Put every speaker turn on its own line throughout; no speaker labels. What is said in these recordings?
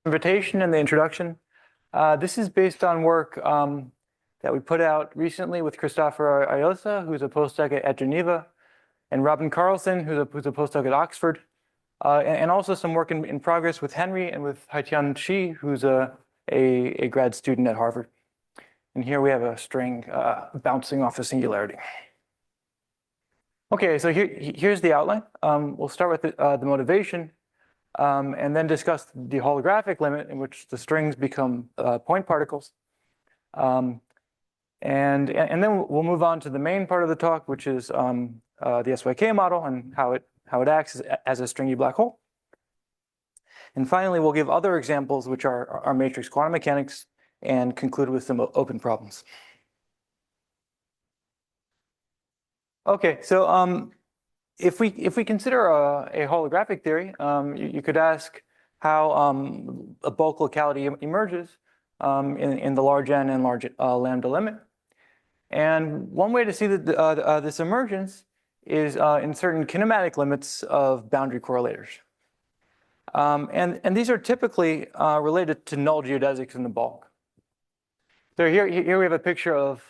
Invitation and the introduction. This is based on work that we put out recently with Christopher Ayosa, who's a postdoc at Geneva, and Robin Carlson, who's a postdoc at Oxford, and also some work in progress with Henry and with Haitian Shi, who's a grad student at Harvard. And here we have a string bouncing off a singularity. Okay, so here's the outline. We'll start with the motivation, and then discuss the holographic limit in which the strings become point particles. And then we'll move on to the main part of the talk, which is the SYK model and how it acts as a stringy black hole. And finally, we'll give other examples, which are matrix quantum mechanics, and conclude with some open problems. Okay, so if we consider a holographic theory, you could ask how a bulk locality emerges in the large N and large lambda limit. And one way to see that this emergence is in certain kinematic limits of boundary correlators. And these are typically related to null geodesics in the bulk. So here we have a picture of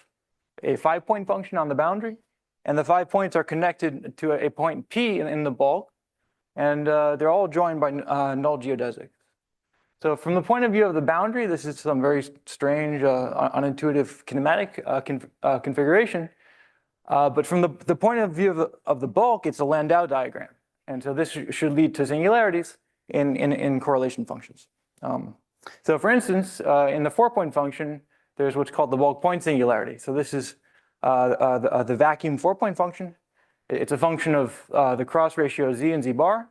a 5-point function on the boundary, and the 5 points are connected to a point P in the bulk, and they're all joined by null geodesics. So from the point of view of the boundary, this is some very strange, unintuitive kinematic configuration. But from the point of view of the bulk, it's a Landau diagram. And so this should lead to singularities in correlation functions. So for instance, in the 4-point function, there's what's called the bulk point singularity. So this is the vacuum 4-point function. It's a function of the cross ratio z and z bar.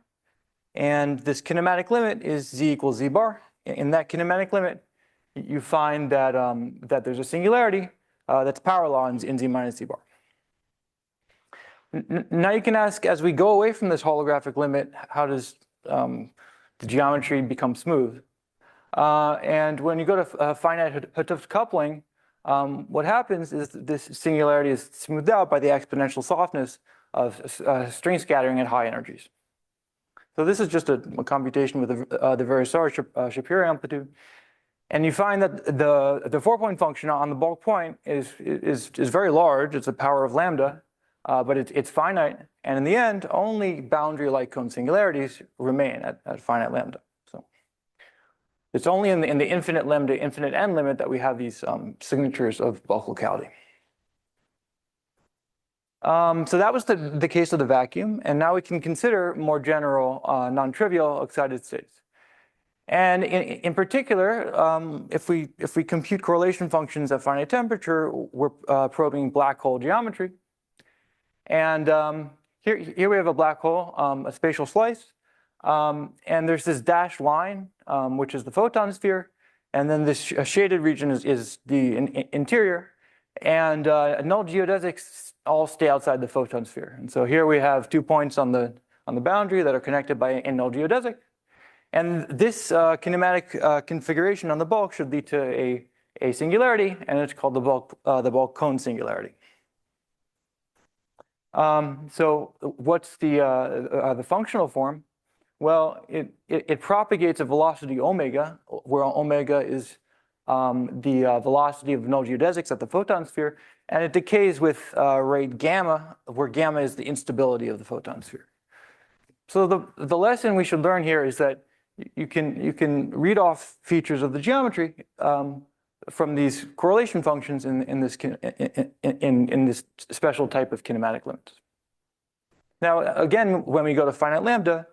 And this kinematic limit is z equals z bar. In that kinematic limit, you find that, that there's a singularity that's power law in z minus z bar. Now you can ask, as we go away from this holographic limit, how does the geometry become smooth? And when you go to finite Hooft coupling, what happens is this singularity is smoothed out by the exponential softness of string scattering at high energies. So this is just a computation with the very large Shapiro amplitude. And you find that the 4-point function on the bulk point is very large. It's a power of lambda, but it's finite. And in the end, only boundary-like cone singularities remain at finite lambda. So it's only in the infinite lambda, infinite n limit that we have these signatures of bulk locality. So that was the case of the vacuum. And now we can consider more general, non-trivial excited states. And in particular, if we compute correlation functions at finite temperature, we're probing black hole geometry. And here we have a black hole, a spatial slice. And there's this dashed line, which is the photon sphere. And then this shaded region is the interior. And null geodesics all stay outside the photon sphere. And so here we have 2 points on the boundary that are connected by a null geodesic. And this kinematic configuration on the bulk should lead to a singularity, and it's called the bulk cone singularity. So what's the functional form? Well, it propagates a velocity omega, where omega is the velocity of null geodesics at the photon sphere, and it decays with rate gamma, where gamma is the instability of the photon sphere. So the lesson we should learn here is that you can read off features of the geometry from these correlation functions in this special type of kinematic limits. Now, again, when we go to finite lambda,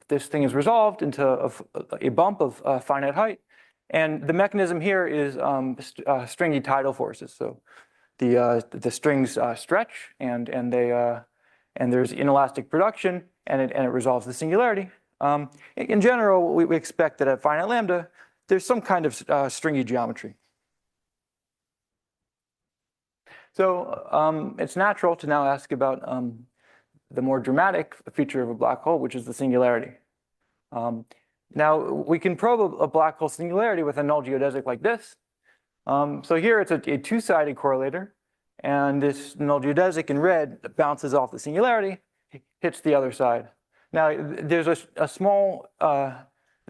this thing is resolved into a bump of finite height. And the mechanism here is stringy tidal forces. So the strings stretch, and there's inelastic production, and it resolves the singularity. In general, we expect that at finite lambda, there's some kind of stringy geometry. So it's natural to now ask about the more dramatic feature of a black hole, which is the singularity. Now, we can probe a black hole singularity with a null geodesic like this. So here it's a 2-sided correlator, and this null geodesic in red bounces off the singularity, hits the other side. Now, there's a small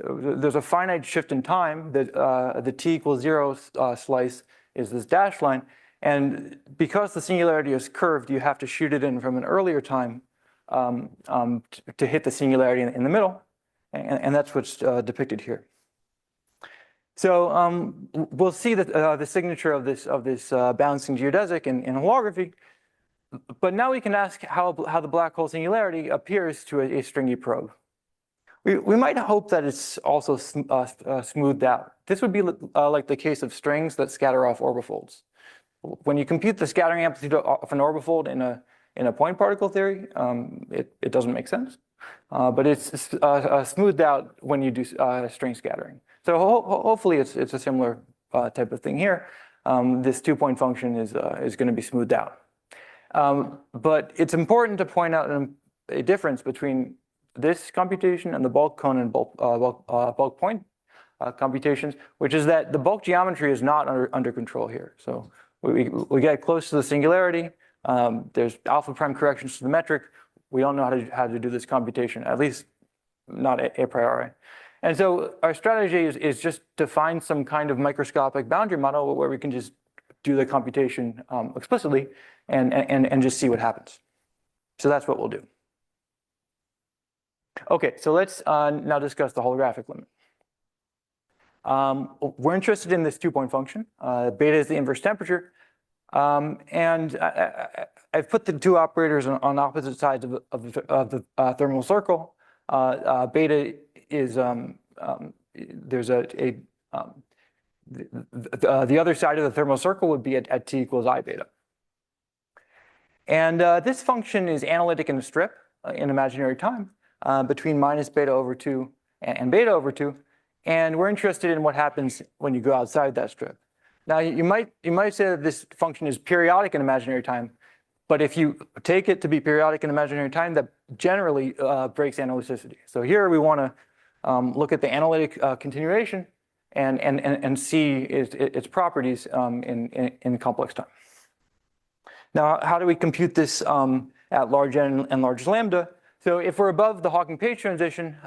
there's a finite shift in time that the t equals 0 slice is this dashed line. And because the singularity is curved, you have to shoot it in from an earlier time to hit the singularity in the middle. And that's what's depicted here. So we'll see that the signature of this balancing geodesic in holography. But now we can ask how the black hole singularity appears to a stringy probe. We might hope that it's also smoothed out. This would be like the case of strings that scatter off orbifolds. When you compute the scattering amplitude of an orbifold in a point particle theory, it doesn't make sense. But it's smoothed out when you do string scattering. So hopefully it's a similar type of thing here. This 2-point function is going to be smoothed out. But it's important to point out a difference between this computation and the bulk cone and bulk point computations, which is that the bulk geometry is not under control here. So we get close to the singularity. There's alpha prime corrections to the metric. We don't know how to do this computation, at least not a priori. And so our strategy is just to find some kind of microscopic boundary model where we can just do the computation explicitly and just see what happens. So that's what we'll do. Okay, so let's now discuss the holographic limit. We're interested in this 2-point function. Beta is the inverse temperature. And I've put the two operators on opposite sides of the thermal circle. Beta is, there's the other side of the thermal circle would be at t equals I beta. And this function is analytic in a strip in imaginary time between minus beta over 2 and beta over 2. And we're interested in what happens when you go outside that strip. Now, you might say that this function is periodic in imaginary time, but if you take it to be periodic in imaginary time, that generally breaks analyticity. So here we want to look at the analytic continuation and see its properties in complex time. Now, how do we compute this at large n and large lambda? So if we're above the Hawking-Page transition,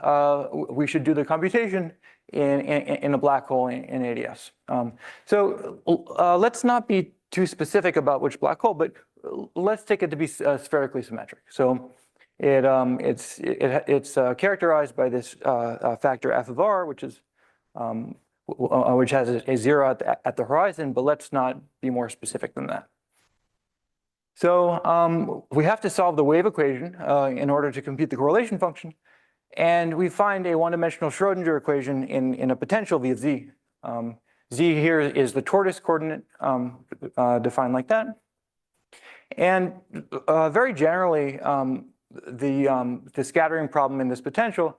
we should do the computation in a black hole in ADS. So let's not be too specific about which black hole, but let's take it to be spherically symmetric. So it's characterized by this factor f of r, which has a 0 at the horizon, but let's not be more specific than that. So we have to solve the wave equation in order to compute the correlation function. And we find a one-dimensional Schrodinger equation in a potential v of z. Z here is the tortoise coordinate defined like that. And very generally, the scattering problem in this potential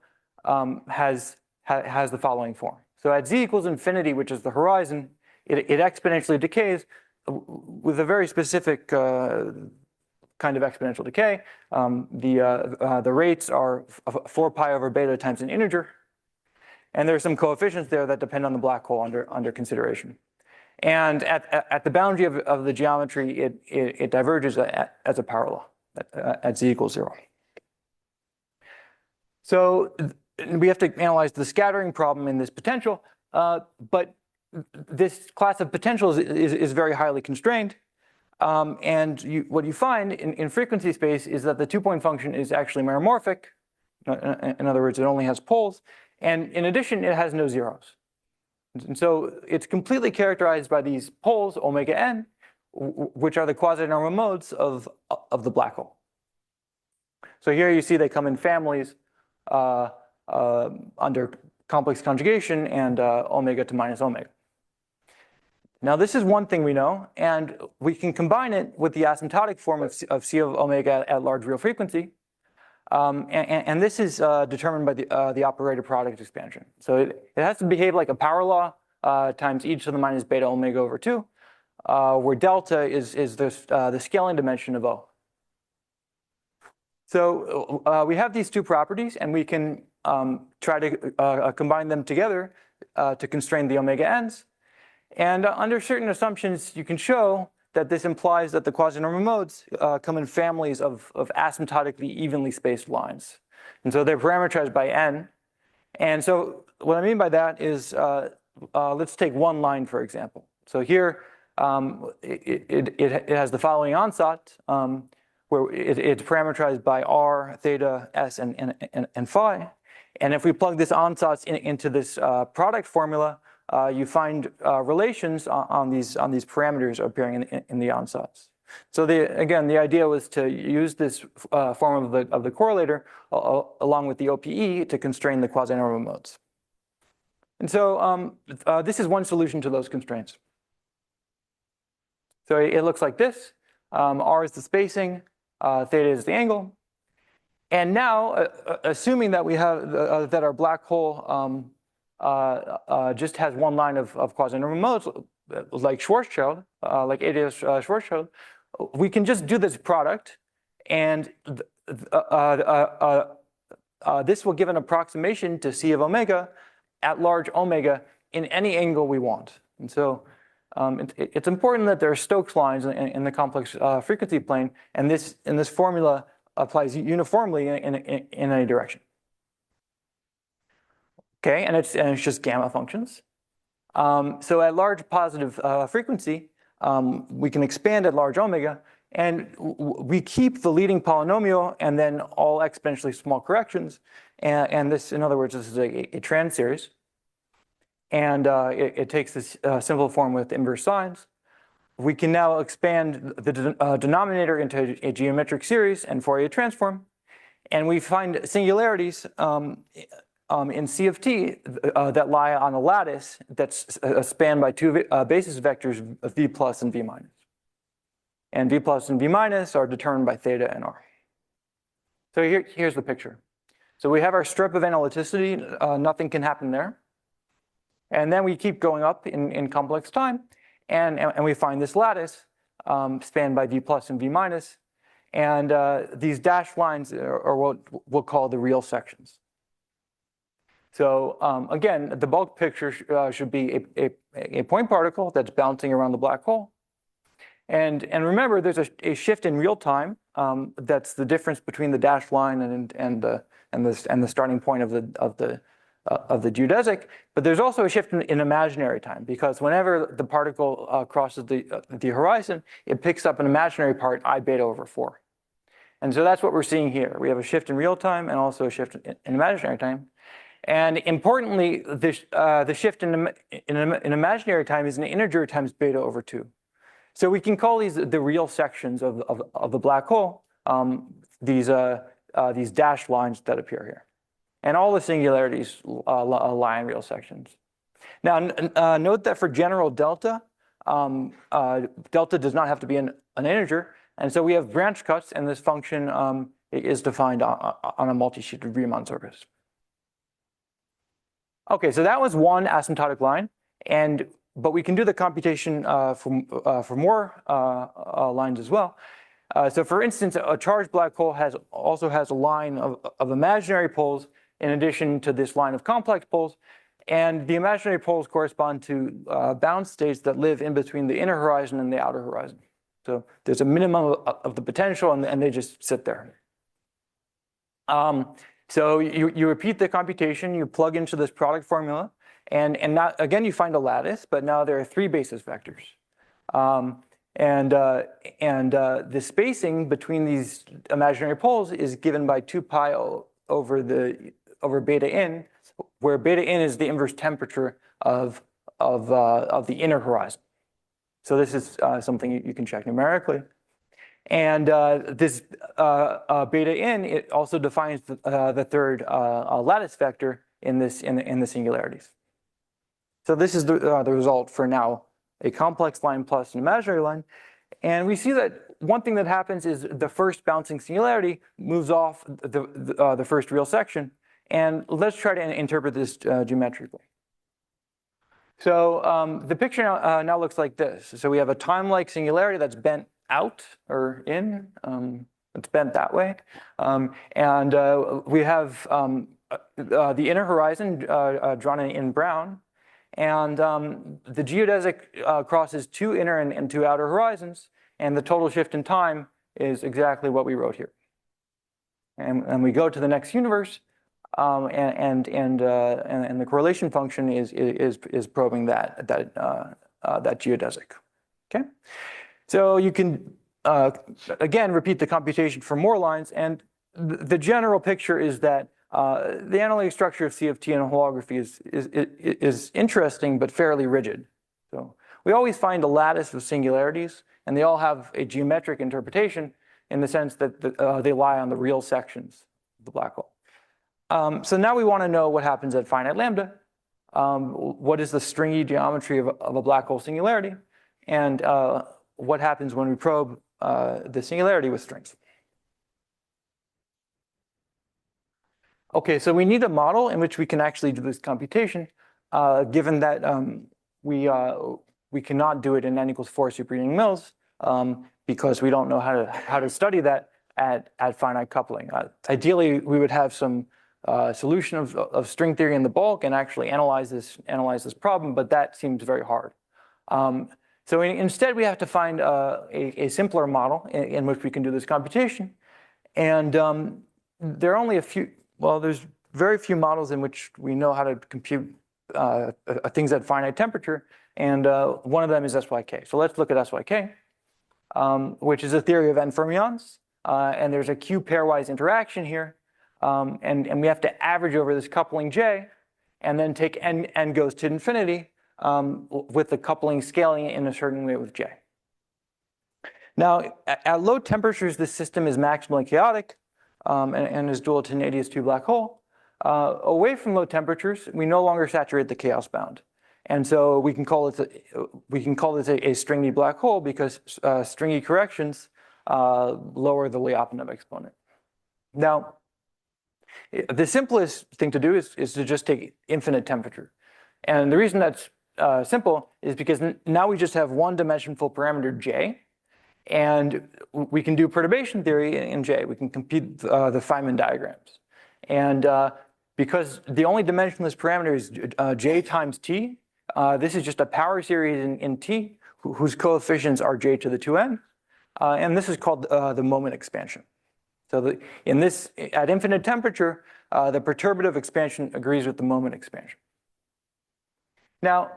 has the following form. So at z equals infinity, which is the horizon, it exponentially decays with a very specific kind of exponential decay. The rates are 4 pi over beta times an integer. And there are some coefficients there that depend on the black hole under consideration. And at the boundary of the geometry, it diverges as a power law at z equals 0. So we have to analyze the scattering problem in this potential, but this class of potentials is very highly constrained. And what you find in frequency space is that the 2-point function is actually meromorphic. In other words, it only has poles. And in addition, it has no zeros. And so it's completely characterized by these poles, omega n, which are the quasi-normal modes of the black hole. So here you see they come in families under complex conjugation and omega to minus omega. Now, this is one thing we know, and we can combine it with the asymptotic form of C of omega at large real frequency. And this is determined by the operator product expansion. So it has to behave like a power law times e to the minus beta omega over 2, where delta is the scaling dimension of O. So we have these two properties, and we can try to combine them together to constrain the omega n's. And under certain assumptions, you can show that this implies that the quasi-normal modes come in families of asymptotically evenly spaced lines. And so they're parameterized by n. And so what I mean by that is, let's take one line, for example. So here, it has the following ansatz, where it's parameterized by r, theta, s, and phi. And if we plug this ansatz into this product formula, you find relations on these parameters appearing in the ansatz. So again, the idea was to use this form of the correlator along with the OPE to constrain the quasi-normal modes. And so this is one solution to those constraints. So it looks like this. R is the spacing, theta is the angle. And now, assuming that we have that our black hole just has one line of quasi-normal modes, like Schwarzschild, like ADS Schwarzschild, we can just do this product, and this will give an approximation to C of omega at large omega in any angle we want. And so it's important that there are Stokes lines in the complex frequency plane, and this formula applies uniformly in any direction. Okay, and it's just gamma functions. So at large positive frequency, we can expand at large omega, and we keep the leading polynomial and then all exponentially small corrections. And this, in other words, this is a trans series. And it takes this simple form with inverse signs. We can now expand the denominator into a geometric series and Fourier transform. And we find singularities in C of t that lie on a lattice that's spanned by two basis vectors of v plus and v minus. And v plus and v minus are determined by theta and r. So here's the picture. So we have our strip of analyticity. Nothing can happen there. And then we keep going up in complex time. And we find this lattice spanned by v plus and v minus. And these dashed lines are what we'll call the real sections. So again, the bulk picture should be a point particle that's bouncing around the black hole. And remember, there's a shift in real time. That's the difference between the dashed line and the starting point of the geodesic. But there's also a shift in imaginary time, because whenever the particle crosses the horizon, it picks up an imaginary part I beta over 4. And so that's what we're seeing here. We have a shift in real time and also a shift in imaginary time. And importantly, the shift in imaginary time is an integer times beta over 2. So we can call these the real sections of the black hole, these dashed lines that appear here. And all the singularities lie in real sections. Now, note that for general delta, delta does not have to be an integer. And so we have branch cuts, and this function is defined on a multi-sheeted Riemann surface. Okay, so that was one asymptotic line, but we can do the computation for more lines as well. So for instance, a charged black hole also has a line of imaginary poles in addition to this line of complex poles, and the imaginary poles correspond to bound states that live in between the inner horizon and the outer horizon. So there's a minimum of the potential, and they just sit there. So you repeat the computation, you plug into this product formula, and now, again, you find a lattice, but now there are 3 basis vectors. The spacing between these imaginary poles is given by 2 pi over beta n, where beta n is the inverse temperature of the inner horizon. So this is something you can check numerically. And this beta n, it also defines the third lattice vector in the singularities. So this is the result for now, a complex line plus an imaginary line. And we see that one thing that happens is the first bouncing singularity moves off the first real section. And let's try to interpret this geometrically. So the picture now looks like this. So we have a time-like singularity that's bent out or in. It's bent that way. And we have the inner horizon drawn in brown. And the geodesic crosses 2 inner and 2 outer horizons. And the total shift in time is exactly what we wrote here. And we go to the next universe. and the correlation function is probing that geodesic. Okay, so you can again repeat the computation for more lines, and the general picture is that the analytic structure of CFT and holography is interesting but fairly rigid. So we always find a lattice of singularities, and they all have a geometric interpretation in the sense that they lie on the real sections of the black hole. So now we want to know what happens at finite lambda. What is the stringy geometry of a black hole singularity, and what happens when we probe the singularity with strings. Okay, so we need a model in which we can actually do this computation, given that we cannot do it in n=4 superheating mills, because we don't know how to study that at finite coupling. Ideally, we would have some solution of string theory in the bulk and actually analyze this problem, but that seems very hard. So instead, we have to find a simpler model in which we can do this computation. And there are only a few, well, there's very few models in which we know how to compute things at finite temperature. And one of them is SYK. So let's look at SYK, which is a theory of n fermions. And there's a Q pairwise interaction here. And we have to average over this coupling J, and then take n goes to infinity, with the coupling scaling in a certain way with J. Now, at low temperatures, this system is maximally chaotic and is dual to an ADS2 black hole. Away from low temperatures, we no longer saturate the chaos bound. And so we can call this a stringy black hole because stringy corrections lower the Lyapunov exponent. Now, the simplest thing to do is to just take infinite temperature. And the reason that's simple is because now we just have one-dimensional parameter J, and we can do perturbation theory in J. We can compute the Feynman diagrams. And because the only dimensionless parameter is J times T, this is just a power series in T whose coefficients are J to the 2n. And this is called the moment expansion. So at infinite temperature, the perturbative expansion agrees with the moment expansion. Now,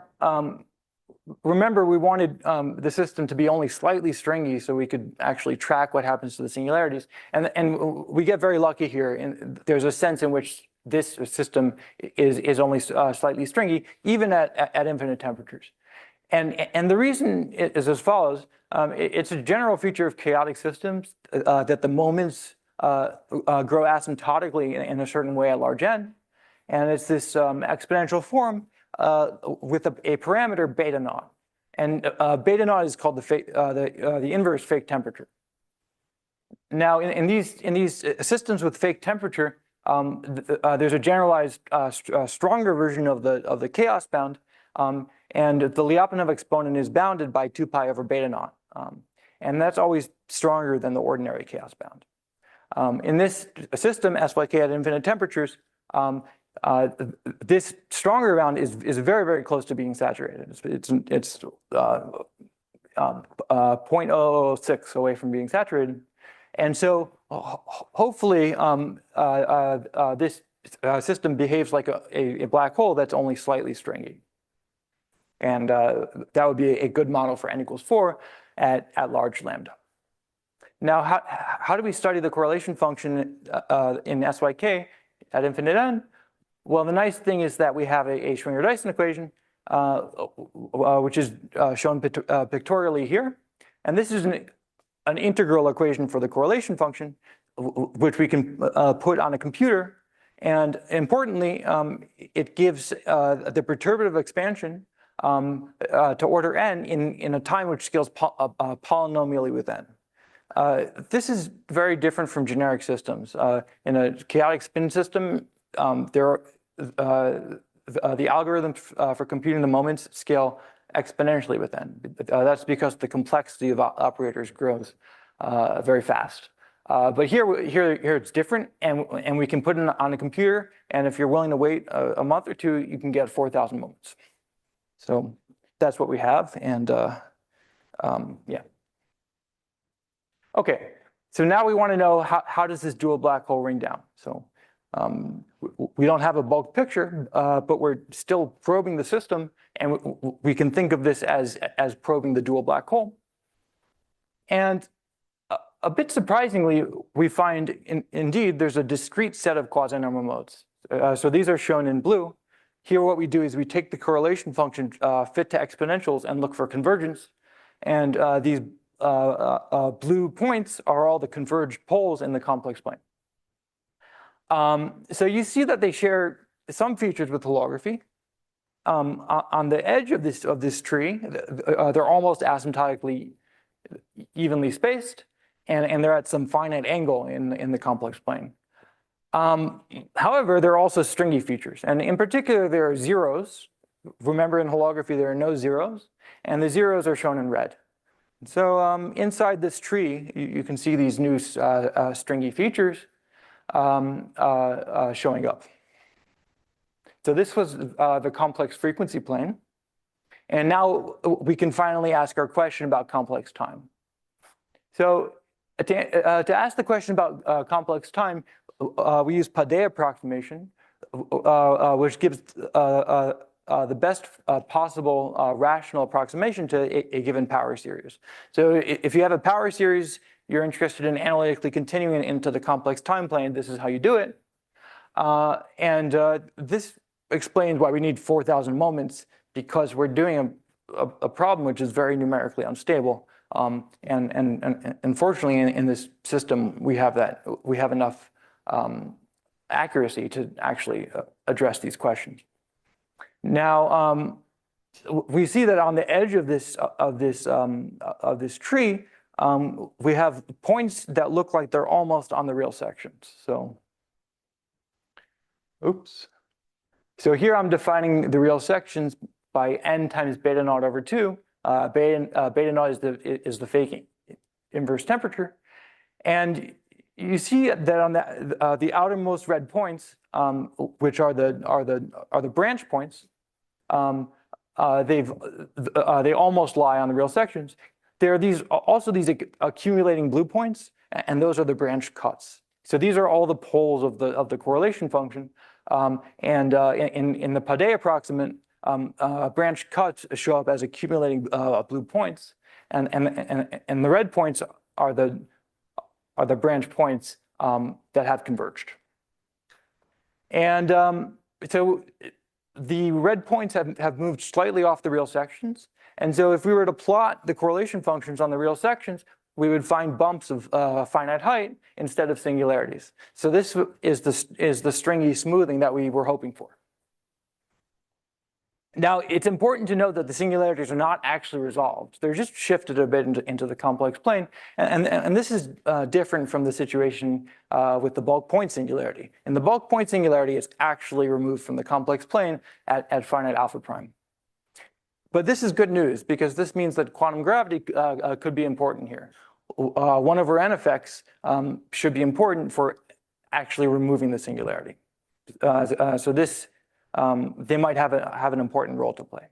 remember, we wanted the system to be only slightly stringy so we could actually track what happens to the singularities. And we get very lucky here. And there's a sense in which this system is only slightly stringy, even at infinite temperatures. And the reason is as follows. It's a general feature of chaotic systems that the moments grow asymptotically in a certain way at large n. And it's this exponential form with a parameter beta naught. And beta naught is called the inverse fake temperature. Now, in these systems with fake temperature, there's a generalized stronger version of the chaos bound, and the Lyapunov exponent is bounded by 2 pi over beta naught. And that's always stronger than the ordinary chaos bound. In this system, SYK at infinite temperatures, this stronger bound is very, very close to being saturated. It's 0.006 away from being saturated. And so hopefully this system behaves like a black hole that's only slightly stringy. And that would be a good model for n=4 at large lambda. Now, how do we study the correlation function in SYK at infinite n? Well, the nice thing is that we have a Schwinger-Dyson equation, which is shown pictorially here. And this is an integral equation for the correlation function, which we can put on a computer. And importantly, it gives the perturbative expansion to order n in a time which scales polynomially with n. This is very different from generic systems. In a chaotic spin system, the algorithms for computing the moments scale exponentially with n. That's because the complexity of operators grows very fast. But here it's different, and we can put it on a computer, and if you're willing to wait a month or two, you can get 4,000 moments. So that's what we have, and yeah. Okay, so now we want to know how does this dual black hole ring down? So We don't have a bulk picture, but we're still probing the system, and we can think of this as probing the dual black hole. And a bit surprisingly, we find indeed there's a discrete set of quasi-normal modes. So these are shown in blue. Here what we do is we take the correlation function fit to exponentials and look for convergence. And these blue points are all the converged poles in the complex plane. So you see that they share some features with holography. On the edge of this tree, they're almost asymptotically evenly spaced, and they're at some finite angle in the complex plane. However, there are also stringy features, and in particular, there are zeros. Remember, in holography, there are no zeros, and the zeros are shown in red. So inside this tree, you can see these new stringy features showing up. So this was the complex frequency plane. And now we can finally ask our question about complex time. So to ask the question about complex time, we use Padé approximation, which gives the best possible rational approximation to a given power series. So if you have a power series, you're interested in analytically continuing into the complex time plane, this is how you do it. This explains why we need 4,000 moments, because we're doing a problem which is very numerically unstable. And unfortunately, in this system, we have enough accuracy to actually address these questions. Now, we see that on the edge of this tree, we have points that look like they're almost on the real sections. So, oops. So here I'm defining the real sections by n times beta naught over 2. Beta naught is the fake inverse temperature. And you see that on the outermost red points, which are the branch points, they almost lie on the real sections. There are also these accumulating blue points, and those are the branch cuts. So these are all the poles of the correlation function. In the Padé approximate, branch cuts show up as accumulating blue points, and the red points are the branch points that have converged. And so the red points have moved slightly off the real sections. And so if we were to plot the correlation functions on the real sections, we would find bumps of finite height instead of singularities. So this is the stringy smoothing that we were hoping for. Now, it's important to note that the singularities are not actually resolved. They're just shifted a bit into the complex plane. And this is different from the situation with the bulk point singularity. In the bulk point singularity, it's actually removed from the complex plane at finite alpha prime. But this is good news, because this means that quantum gravity could be important here. 1 over n effects should be important for actually removing the singularity. So this, they might have an important role to play.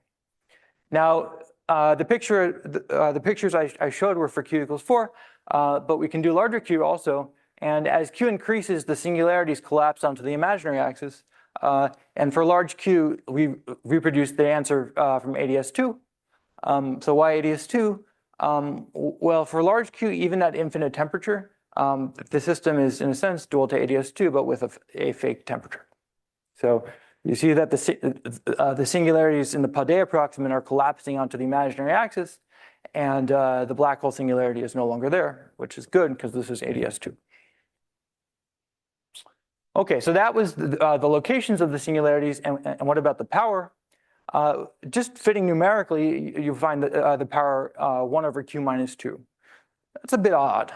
Now, the pictures I showed were for q equals 4, but we can do larger q also. And as q increases, the singularities collapse onto the imaginary axis. And for large q, we reproduce the answer from ADS2. So why ADS2? Well, for large q, even at infinite temperature, the system is, in a sense, dual to ADS2, but with a fake temperature. So you see that the singularities in the Padé approximate are collapsing onto the imaginary axis, and the black hole singularity is no longer there, which is good, because this is ADS2. Okay, so that was the locations of the singularities, and what about the power? Just fitting numerically, you find the power 1 over q minus 2. That's a bit odd.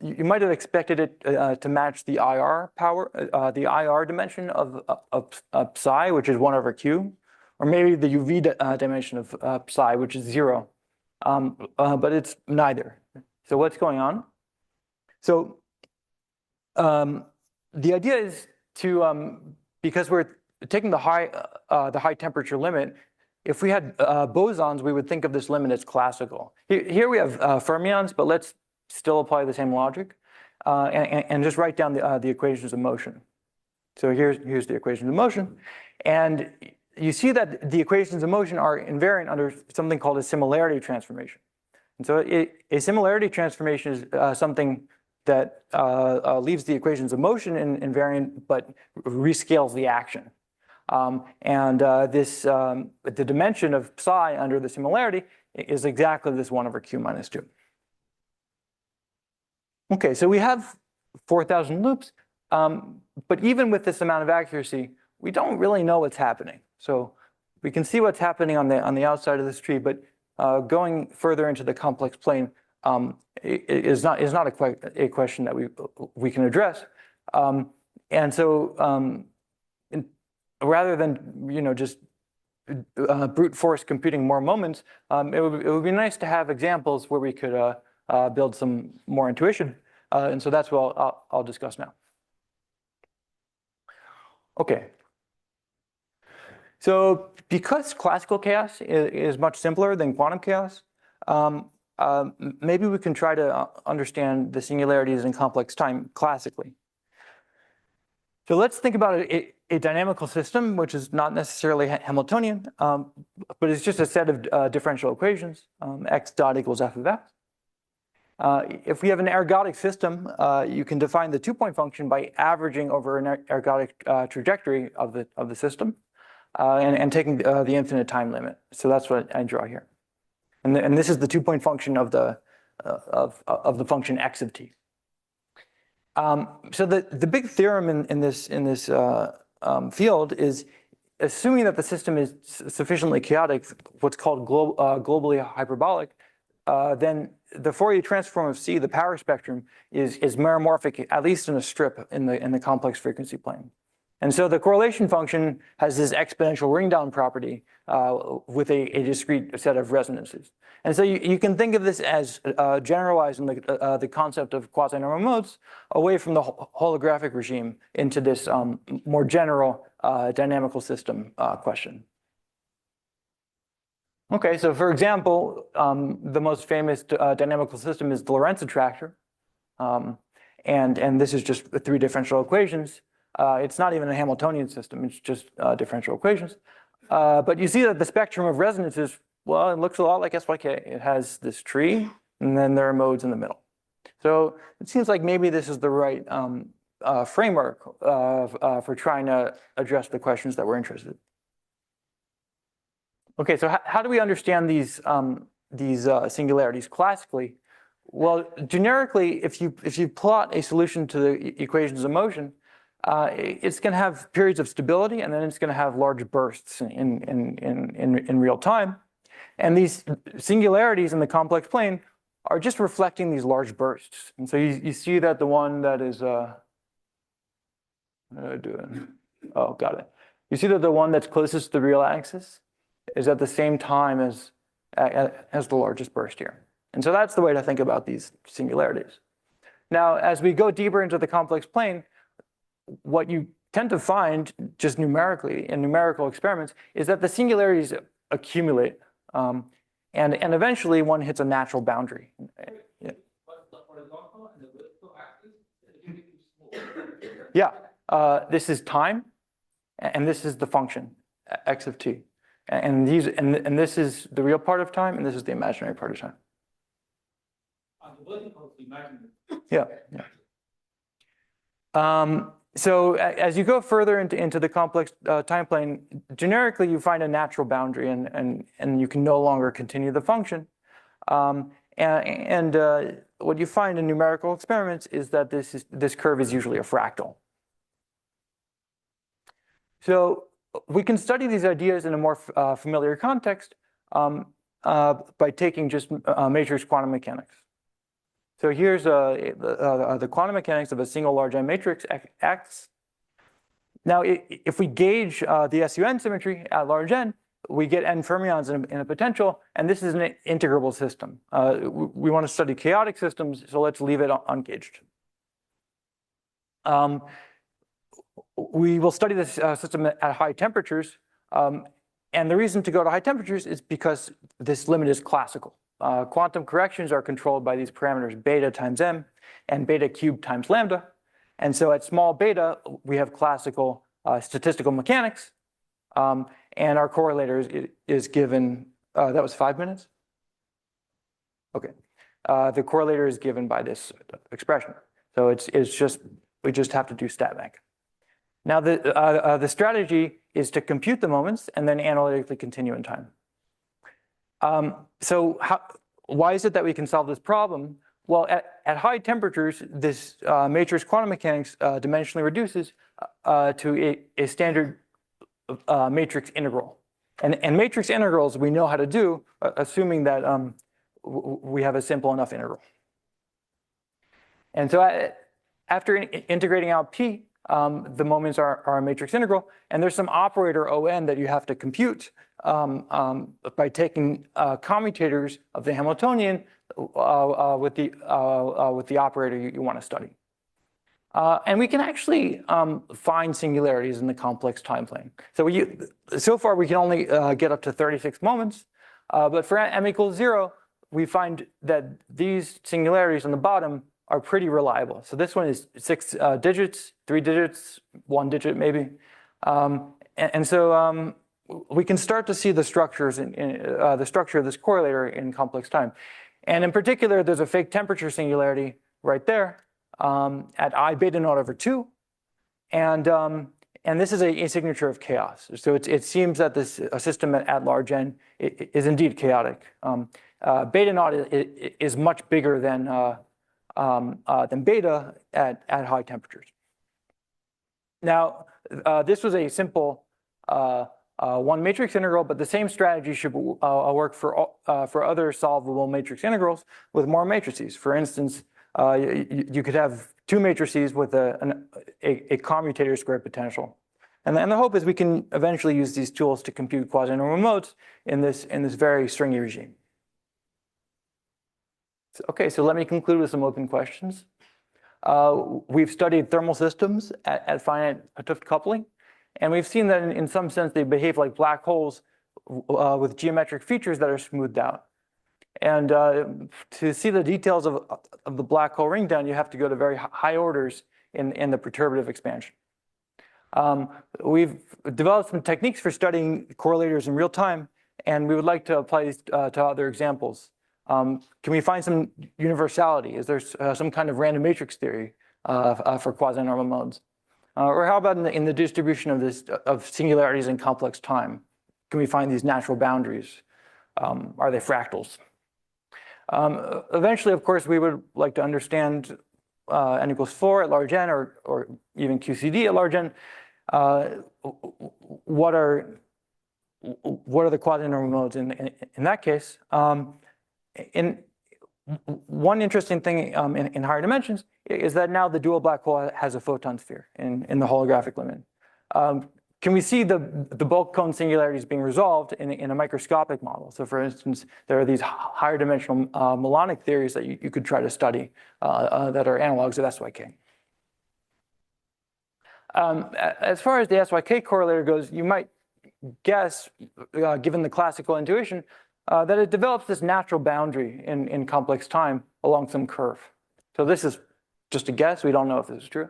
You might have expected it to match the IR power, the IR dimension of psi, which is 1 over q, or maybe the UV dimension of psi, which is 0. But it's neither. So what's going on? So the idea is to, because we're taking the high temperature limit, if we had bosons, we would think of this limit as classical. Here we have fermions, but let's still apply the same logic and just write down the equations of motion. So here's the equations of motion. And you see that the equations of motion are invariant under something called a similarity transformation. And so a similarity transformation is something that leaves the equations of motion invariant, but rescales the action. The dimension of psi under the similarity is exactly this 1 over q minus 2. Okay, so we have 4,000 loops, but even with this amount of accuracy, we don't really know what's happening. So we can see what's happening on the outside of this tree, but going further into the complex plane is not a question that we can address. Rather than just brute force computing more moments, it would be nice to have examples where we could build some more intuition, and so that's what I'll discuss now. Okay. So because classical chaos is much simpler than quantum chaos, maybe we can try to understand the singularities in complex time classically. So let's think about a dynamical system, which is not necessarily Hamiltonian, but it's just a set of differential equations, x dot equals f of x. If we have an ergodic system, you can define the 2-point function by averaging over an ergodic trajectory of the system and taking the infinite time limit. So that's what I draw here. And this is the 2-point function of the function x of t. So the big theorem in this field is assuming that the system is sufficiently chaotic, what's called globally hyperbolic, then the Fourier transform of C, the power spectrum, is meromorphic, at least in a strip in the complex frequency plane. And so the correlation function has this exponential ring down property with a discrete set of resonances. And so you can think of this as generalizing the concept of quasi-normal modes away from the holographic regime into this more general dynamical system question. Okay, so for example, the most famous dynamical system is the Lorentz attractor. And this is just 3 differential equations. It's not even a Hamiltonian system, it's just differential equations. But you see that the spectrum of resonances, well, it looks a lot like SYK. It has this tree, and then there are modes in the middle. So it seems like maybe this is the right framework for trying to address the questions that we're interested in. Okay, so how do we understand these singularities classically? Well, generically, if you plot a solution to the equations of motion, it's going to have periods of stability, and then it's going to have large bursts in real time. And these singularities in the complex plane are just reflecting these large bursts. And so you see that the one that is, oh, got it. You see that the one that's closest to the real axis is at the same time as the largest burst here. And so that's the way to think about these singularities. Now, as we go deeper into the complex plane, what you tend to find just numerically in numerical experiments is that the singularities accumulate, and eventually one hits a natural boundary. Yeah, this is time, and this is the function x of t, and this is the real part of time, and this is the imaginary part of time. Yeah, yeah. So as you go further into the complex time plane, generically you find a natural boundary, and you can no longer continue the function. What you find in numerical experiments is that this curve is usually a fractal. So we can study these ideas in a more familiar context by taking just matrix quantum mechanics. So here's the quantum mechanics of a single large n matrix X. Now, if we gauge the SUN symmetry at large n, we get n fermions in a potential, and this is an integrable system. We want to study chaotic systems, so let's leave it ungauged. We will study this system at high temperatures, and the reason to go to high temperatures is because this limit is classical. Quantum corrections are controlled by these parameters beta times m and beta cubed times lambda. And so at small beta, we have classical statistical mechanics. And our correlator is given, that was 5 minutes? Okay. The correlator is given by this expression. So we just have to do stat bank. Now the strategy is to compute the moments and then analytically continue in time. So why is it that we can solve this problem? Well, at high temperatures, this matrix quantum mechanics dimensionally reduces to a standard matrix integral. And matrix integrals we know how to do, assuming that we have a simple enough integral. And so after integrating out P, the moments are a matrix integral, and there's some operator On that you have to compute by taking commutators of the Hamiltonian with the operator you want to study. And we can actually find singularities in the complex time plane. So far we can only get up to 36 moments, but for m equals 0, we find that these singularities on the bottom are pretty reliable. So this one is 6 digits, 3 digits, 1 digit maybe. And so we can start to see the structures in the structure of this correlator in complex time. And in particular, there's a fake temperature singularity right there at I beta naught over 2. And this is a signature of chaos. So it seems that this system at large n is indeed chaotic. Beta naught is much bigger than beta at high temperatures. Now, this was a simple one matrix integral, but the same strategy should work for other solvable matrix integrals with more matrices. For instance, you could have 2 matrices with a commutator squared potential. And the hope is we can eventually use these tools to compute quasi-normal modes in this very stringy regime. Okay, so let me conclude with some open questions. We've studied thermal systems at finite Hooft coupling, and we've seen that in some sense they behave like black holes with geometric features that are smoothed out. And to see the details of the black hole ring down, you have to go to very high orders in the perturbative expansion. We've developed some techniques for studying correlators in real time, and we would like to apply these to other examples. Can we find some universality? Is there some kind of random matrix theory for quasi-normal modes? Or how about in the distribution of singularities in complex time? Can we find these natural boundaries? Are they fractals? Eventually, of course, we would like to understand n equals 4 at large n, or even QCD at large n. What are the quasi-normal modes in that case? One interesting thing in higher dimensions is that now the dual black hole has a photon sphere in the holographic limit. Can we see the bulk cone singularities being resolved in a microscopic model? So for instance, there are these higher dimensional melonic theories that you could try to study that are analogs of SYK. As far as the SYK correlator goes, you might guess, given the classical intuition, that it develops this natural boundary in complex time along some curve. So this is just a guess. We don't know if this is true.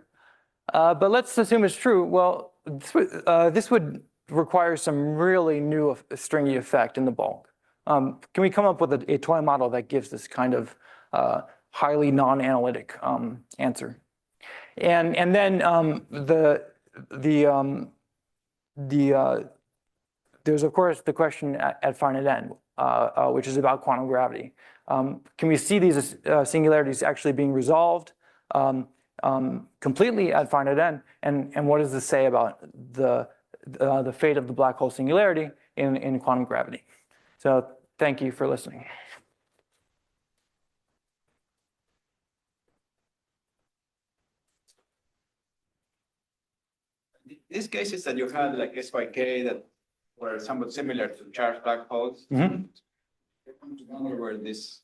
But let's assume it's true. Well, this would require some really new stringy effect in the bulk. Can we come up with a toy model that gives this kind of highly non-analytic answer? And then there's of course the question at finite n, which is about quantum gravity. Can we see these singularities actually being resolved completely at finite n? And what does this say about the fate of the black hole singularity in quantum gravity? So thank you for listening.
These cases that you had, like SYK, that were somewhat similar to charged black holes,
Mm-hmm.
they come together where this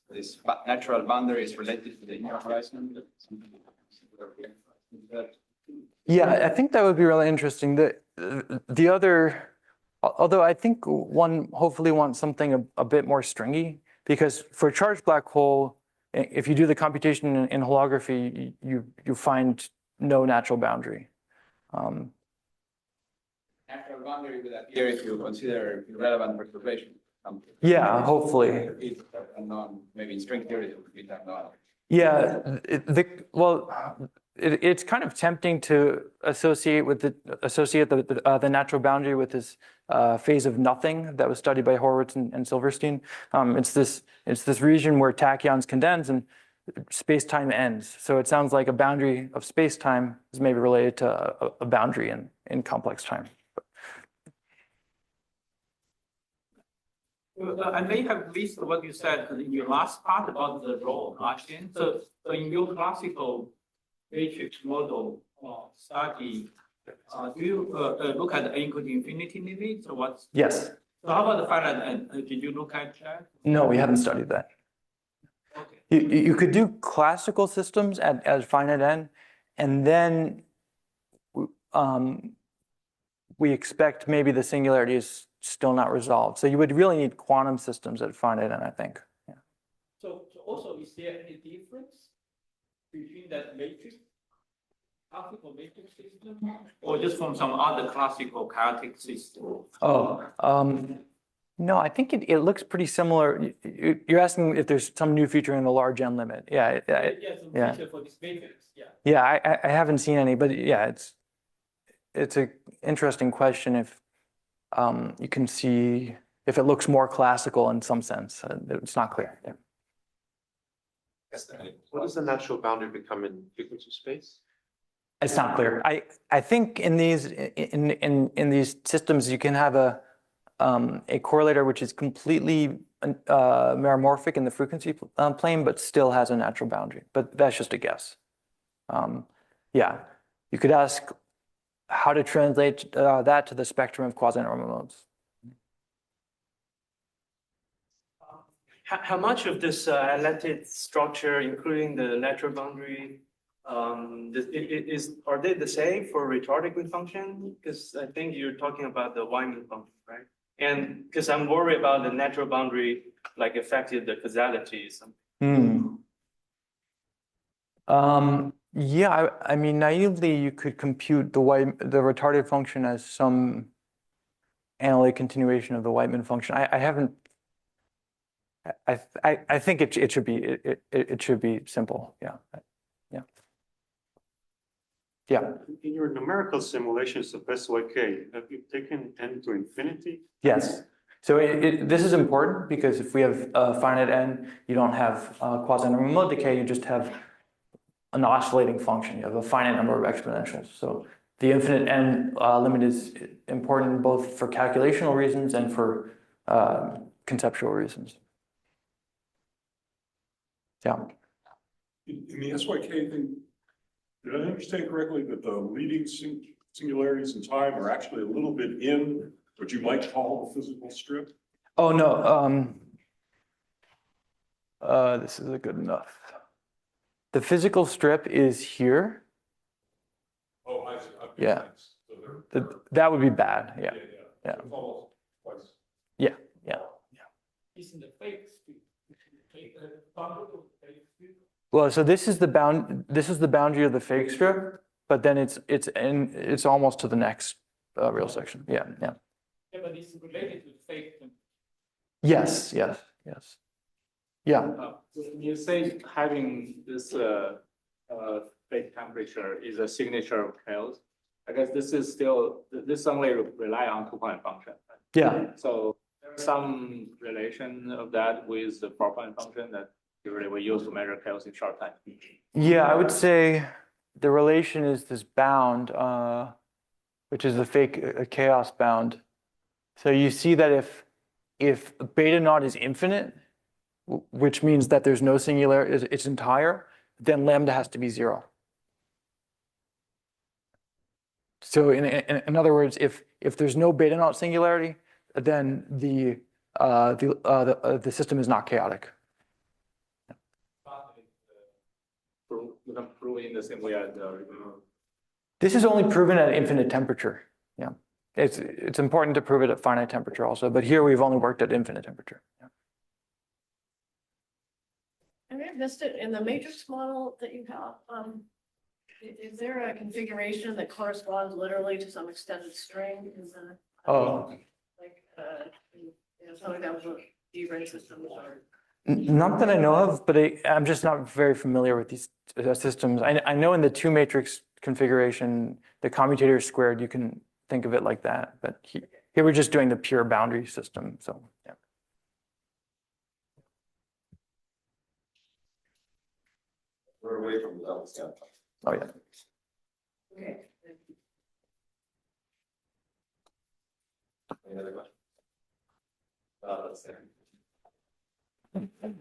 natural boundary is related to the inner horizon.
Yeah, I think that would be really interesting. The other, although I think one hopefully wants something a bit more stringy, because for a charged black hole, if you do the computation in holography, you find no natural boundary.
Natural boundary would appear if you consider irrelevant perturbation.
Yeah, hopefully.
It's unknown, maybe in string theory it would be unknown.
Yeah, it's kind of tempting to associate the natural boundary with this phase of nothing that was studied by Horowitz and Silverstein. It's this region where tachyons condense and space-time ends. So it sounds like a boundary of space-time is maybe related to a boundary in complex time.
I may have missed what you said in your last part about the role, Ashton. So in your classical matrix model study, do you look at the encoding infinity limit? So what's
Yes.
So how about the finite end? Did you look at that?
No, we haven't studied that.
Okay.
You could do classical systems at finite n, and then we expect maybe the singularity is still not resolved. So you would really need quantum systems at finite n, I think. Yeah.
So also, is there any difference between that matrix, classical matrix system, or just from some other classical chaotic system?
Oh, no, I think it looks pretty similar. You're asking if there's some new feature in the large n limit. Yeah.
Yeah. Feature for this matrix. Yeah.
Yeah, I haven't seen any, but yeah, it's an interesting question if you can see if it looks more classical in some sense. It's not clear. Yeah.
What does the natural boundary become in frequency space?
It's not clear. I think in these systems you can have a correlator which is completely meromorphic in the frequency plane, but still has a natural boundary. But that's just a guess. Yeah, you could ask how to translate that to the spectrum of quasi-normal modes.
How much of this analytic structure, including the natural boundary, are they the same for rhetorical function? Because I think you're talking about the Wyman function, right? And because I'm worried about the natural boundary, like affected the causality.
Yeah, I mean, naively, you could compute the retarded function as some analytic continuation of the Whiteman function. I haven't. I think it should be simple. Yeah.
In your numerical simulations of SYK, have you taken n to infinity?
Yes. So this is important because if we have finite n, you don't have quasi-normal mode decay. You just have an oscillating function. You have a finite number of exponentials. So the infinite n limit is important both for calculational reasons and for conceptual reasons. Yeah.
In the SYK thing, did I understand correctly that the leading singularities in time are actually a little bit in what you might call the physical strip?
Oh, no. This isn't good enough. The physical strip is here.
Oh, I see. Okay,
Yeah.
thanks. So
That would be bad. Yeah.
So it's almost twice.
Yeah.
Isn't the fake strip?
Well, so this is the boundary of the fake strip, but then it's almost to the next real section. Yeah.
Yeah, but it's related to the fake.
Yes. Yeah.
You say having this fake temperature is a signature of chaos. I guess this only rely on two-point function. Right?
Yeah.
So there's some relation of that with the four-point function that usually we use to measure chaos in short time.
Yeah, I would say the relation is this bound, which is the fake chaos bound. So you see that if beta naught is infinite, which means that there's no singularity, it's entire, then lambda has to be 0. So in other words, if there's no beta naught singularity, then the system is not chaotic.
Proving the same way as
This is only proven at infinite temperature. Yeah, it's important to prove it at finite temperature also, but here we've only worked at infinite temperature. Yeah.
I may have missed it in the matrix model that you have. Is there a configuration that corresponds literally to some extended string in the,
Oh,
like, something that was a D-ring system or?
not that I know of, but I'm just not very familiar with these systems. I know in the two matrix configuration, the commutator is squared, you can think of it like that, but here we're just doing the pure boundary system, so, yeah.
We're away from the double scale.
Oh, yeah.
Okay.
Any other questions? That's it.